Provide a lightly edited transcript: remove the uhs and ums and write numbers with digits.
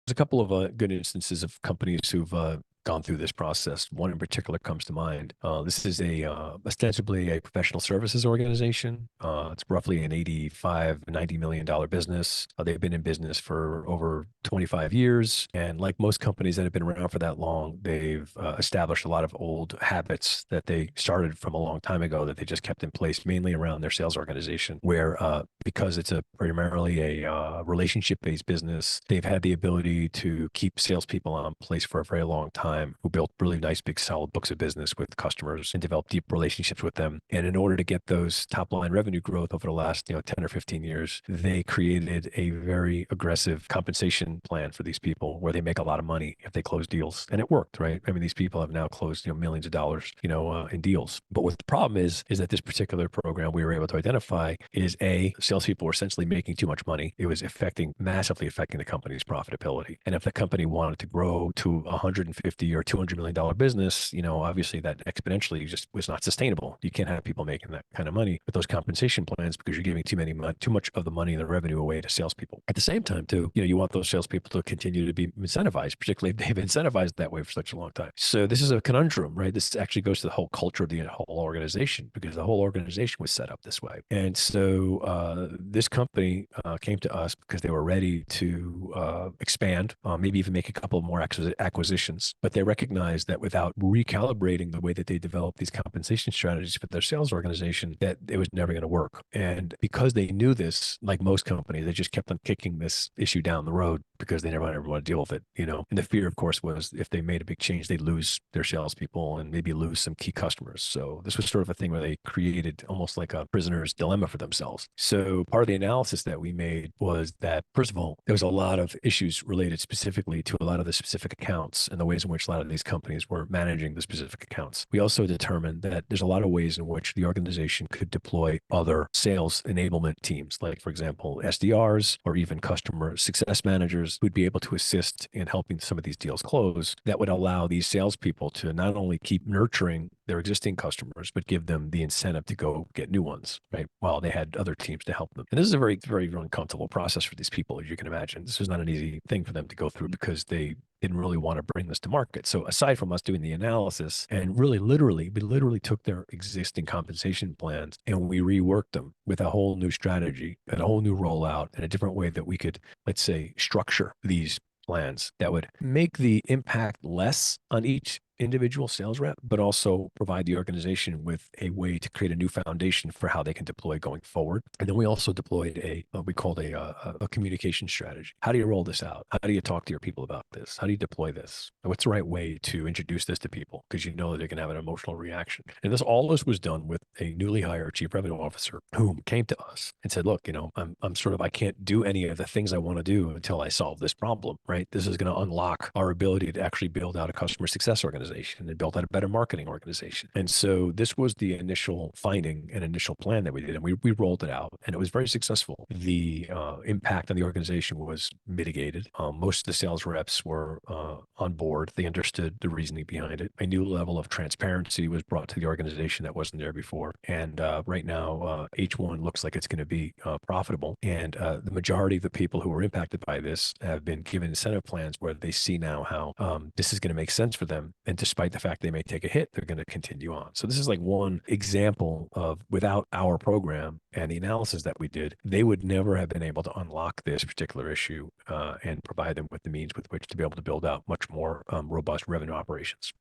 There's a couple of good instances of companies who've gone through this process. One in particular comes to mind. This is a ostensibly a professional services organization. It's roughly an 85, $90 million business. They've been in business for over 25 years. And like most companies that have been around for that long, they've established a lot of old habits that they started from a long time ago that they just kept in place, mainly around their sales organization, where because it's a primarily a relationship-based business, they've had the ability to keep salespeople on place for a very long time who built really nice, big, solid books of business with customers and developed deep relationships with them. And in order to get those top line revenue growth over the last, 10 or 15 years, they created a very aggressive compensation plan for these people where they make a lot of money if they close deals. And it worked, right? I mean, these people have now closed, millions of dollars, in deals. But what the problem is that this particular program we were able to identify is salespeople were essentially making too much money. It was massively affecting the company's profitability. And if the company wanted to grow to 150 or $200 million business, obviously that exponentially just was not sustainable. You can't have people making that kind of money with those compensation plans because you're giving too much of the money and the revenue away to salespeople. At the same time, too, you want those salespeople to continue to be incentivized, particularly if they've been incentivized that way for such a long time. So this is a conundrum, right? This actually goes to the whole culture of the whole organization because the whole organization was set up this way. And so this company came to us because they were ready to expand, maybe even make a couple more acquisitions. But they recognized that without recalibrating the way that they develop these compensation strategies for their sales organization, that it was never going to work. And because they knew this, like most companies, they just kept on kicking this issue down the road because they never ever want to deal with it, And the fear, of course, was if they made a big change, they'd lose their salespeople and maybe lose some key customers. So this was sort of a thing where they created almost like a prisoner's dilemma for themselves. So part of the analysis that we made was that, first of all, there was a lot of issues related specifically to a lot of the specific accounts and the ways in which a lot of these companies were managing the specific accounts. We also determined that there's a lot of ways in which the organization could deploy other sales enablement teams, like, for example, SDRs or even customer success managers who'd be able to assist in helping some of these deals close that would allow these salespeople to not only keep nurturing their existing customers, but give them the incentive to go get new ones, right? While they had other teams to help them. And this is a very, very uncomfortable process for these people, as you can imagine. This was not an easy thing for them to go through because they didn't really want to bring this to market. So aside from us doing the analysis and we literally took their existing compensation plans and we reworked them with a whole new strategy and a whole new rollout and a different way that we could, let's say, structure these plans that would make the impact less on each individual sales rep, but also provide the organization with a way to create a new foundation for how they can deploy going forward. And then we also deployed we called a communication strategy. How do you roll this out? How do you talk to your people about this? How do you deploy this? What's the right way to introduce this to people? Because that they're going to have an emotional reaction. And all this was done with a newly hired chief revenue officer who came to us and said, look, I can't do any of the things I want to do until I solve this problem, right? This is going to unlock our ability to actually build out a customer success organization and built out a better marketing organization. And so this was the initial finding and initial plan that we did. And we rolled it out and it was very successful. The impact on the organization was mitigated. Most of the sales reps were on board. They understood the reasoning behind it. A new level of transparency was brought to the organization that wasn't there before. And right now, H1 looks like it's going to be profitable. And the majority of the people who were impacted by this have been given incentive plans where they see now how this is going to make sense for them. And despite the fact they may take a hit, they're going to continue on. So this is like one example of without our program and the analysis that we did, they would never have been able to unlock this particular issue and provide them with the means with which to be able to build out much more robust revenue operations.